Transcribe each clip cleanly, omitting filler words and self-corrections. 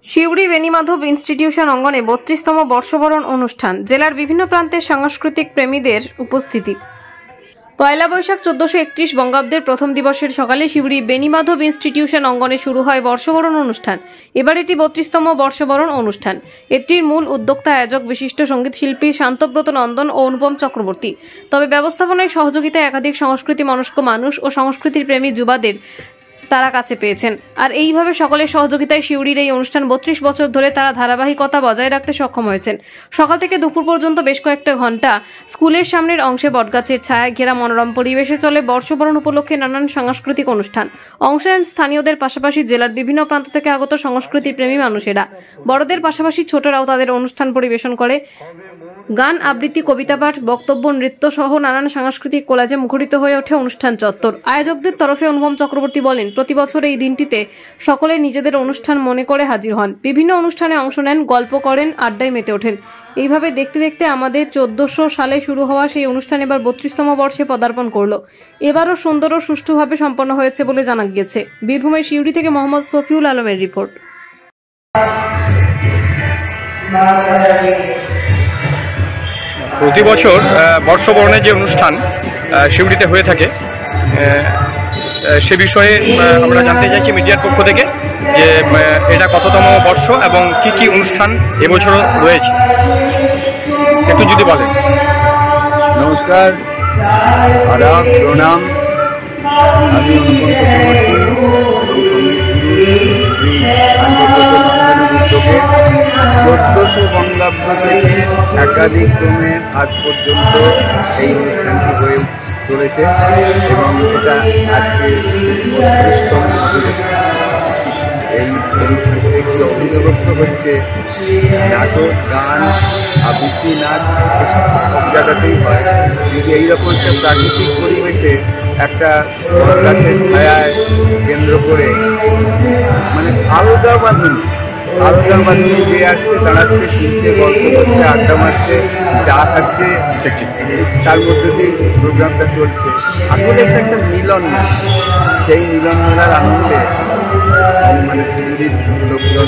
Suri Benimadhab institution অঙ্গনে ৩২তম বর্ষবরণ অনুষ্ঠান। জেলার বিভিন্ন প্রান্তের সাংস্কৃতিক প্রেমীদের উপস্থিতি। পয়লা বৈশাখ ১৪৩১ বঙ্গাব্দের প্রথম দিবসের সকালে শিউড়ি বেণীমাধব ইনস্টিটিউশন অঙ্গনে শুরু হয় বর্ষবরণ অনুষ্ঠান। এবার এটি ৩২তম বর্ষবরণ অনুষ্ঠান। এটির মূল উদ্যোক্তা আয়োজক বিশিষ্ট সঙ্গীত শিল্পী শান্তব্রত নন্দন ও অনুপম চক্রবর্তী। তবে ব্যবস্থাপনায় সহযোগিতায় একাধিক সংস্কৃতি মনস্ক মানুষ ও সংস্কৃতির প্রেমী যুবাদের তারা কাছে পেয়েছেন। আর এইভাবে সকলের সহযোগিতায় শিউড়ির এই অনুষ্ঠান ৩২ বছর ধরে তারা ধারাবাহিকতা বজায় রাখতে সক্ষম হয়েছেন। সকাল থেকে দুপুর পর্যন্ত বেশ কয়েকটা ঘন্টা স্কুলের সামনের অংশে বটগাছের ছায়ায় ঘেরা মনোরম পরিবেশে চলে বর্ষবরণ উপলক্ষে নানান সাংস্কৃতিক অনুষ্ঠান। অংশ নেন স্থানীয়দের পাশাপাশি জেলার বিভিন্ন প্রান্ত থেকে আগত সংস্কৃতি প্রেমী মানুষেরা। বড়দের পাশাপাশি ছোটরাও তাদের অনুষ্ঠান পরিবেশন করে। গান, আবৃত্তি, কবিতা পাঠ, বক্তব্য, নৃত্য সহ নানান সাংস্কৃতিক কোলাজে মুখরিত হয়ে ওঠে অনুষ্ঠান চত্বর। আয়োজকদের তরফে অনুপম চক্রবর্তী বলেন, প্রতি বছর এই দিনটিতে সকলে নিজেদের অনুষ্ঠান মনে করে হাজির হন, বিভিন্ন অনুষ্ঠানে অংশ নেন, গল্প করেন, আড্ডায় মেতে ওঠেন। এইভাবে দেখতে দেখতে আমাদের ১৪০০ সালে শুরু হওয়া সেই অনুষ্ঠান এবার ৩২তম বর্ষে পদার্পণ করলো। এবারও সুন্দর ও সুষ্ঠুভাবে সম্পন্ন হয়েছে বলে জানা গিয়েছে। বীরভূমের শিউড়ি থেকে মোহাম্মদ শফিউল আলমের রিপোর্ট। প্রতি বছর বর্ষবরণের যে অনুষ্ঠান শিউড়িতে হয়ে থাকে সে বিষয়ে আমরা জানতে চাইছি মিডিয়ার পক্ষ থেকে যে এটা কততম বর্ষ এবং কি কি অনুষ্ঠান এবছর রয়েছে, একটু যদি বলেন। নমস্কার, আদাব, প্রণাম। আমি অনুপম চক্রবর্তী, শ্রী শান্তব্রত নন্দনের উদ্যোগে ১৪০০ বঙ্গাব্দ থেকে একাধিক ক্রমে আজ পর্যন্ত এই অনুষ্ঠানটি হয়ে চলেছে এবং এটা আজকে ৩২তম অধিবেশন। এই অনুষ্ঠানটির একটি অভিনবত্ব হচ্ছে নাটক, গান, আবৃত্তি, নাচ, এসব সব জায়গাতেই হয়। কিন্তু এইরকম একটা প্রাকৃতিক পরিবেশে একটা গাছের ছায়ায় কেন্দ্র করে মানে আলাদা বাঁধুনি যে আসছে, দাঁড়াচ্ছে, শুনছে, গল্প করছে, আড্ডা মারছে, চা খাচ্ছে, তার মধ্যে দিয়ে প্রোগ্রামটা চলছে। আসলে এটা একটা মিলন মেলা। সেই মিলন মেলার আনন্দে মানে শিউড়ির লোকজন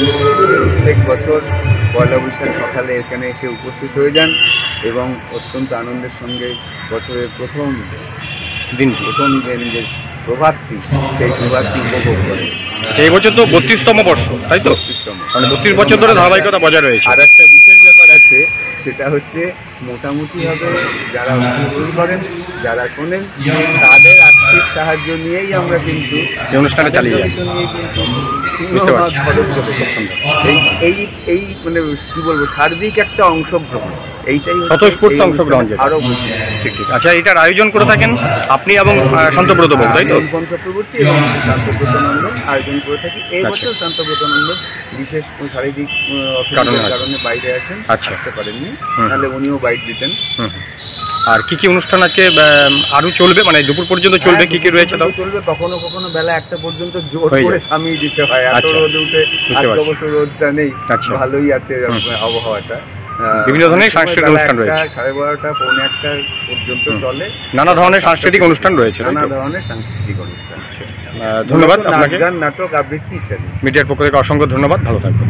প্রত্যেক বছর পয়লা বৈশাখ সকালে এখানে এসে উপস্থিত হয়ে যান এবং অত্যন্ত আনন্দের সঙ্গে বছরের প্রথম দিন যে প্রভাতটি, সেই প্রভাতটি উপভোগ করে। এই বছর তো ৩২তম বর্ষ, তাই তো? ৩২তম, মানে ৩২ বছর ধরে ধারাবাহিকতা বজায় রয়েছে। আর একটা বিশেষ ব্যাপার আছে, সেটা হচ্ছে মোটামুটিভাবে যারা অংশগ্রহণ করেন, যারা শোনেন, তাদের আর্থিক সাহায্য নিয়েই আমরা কিন্তু অনুষ্ঠানে চালিয়ে যাই। এই মানে কি বলবো, সার্বিক একটা অংশগ্রহণ, এইটাই স্বতঃস্ফূর্ত অংশগ্রহণ আরো বেশি। ঠিক। আচ্ছা, এটার আয়োজন করে থাকেন আপনি এবং শান্তব্রত বাবু, তাই তো? অনুপম চক্রবর্তী এবং শান্তব্রত নন্দন আয়োজন করে থাকি। এই বছর শান্তব্রত নন্দন বিশেষ শারীরিক অসুবিধার কারণে বাইরে আছেন, আসতে পারেননি, তাহলে উনিও বাইট দিতেন। আর কি কি অনুষ্ঠান আজকে আরো চলবে, মানে দুপুর পর্যন্ত চলবে? কি কি রয়েছে? চলবে, কখনো কখনো বেলা ১টা পর্যন্ত জোর করে থামিয়ে দিতে হয়। এত রোদে উঠে, অবশ্য রোদটা নেই, ভালোই আছে আবহাওয়াটা। বিভিন্ন ধরনের সাংস্কৃতিক অনুষ্ঠান রয়েছে, 12:30 পৌনে 1টা পর্যন্ত চলে। নানা ধরনের সাংস্কৃতিক অনুষ্ঠান রয়েছে, অনুষ্ঠান। ধন্যবাদ আপনাকে। গান, নাটক, আবৃত্তি ইত্যাদি। মিডিয়ার পক্ষ থেকে অসংখ্য ধন্যবাদ, ভালো থাকবেন।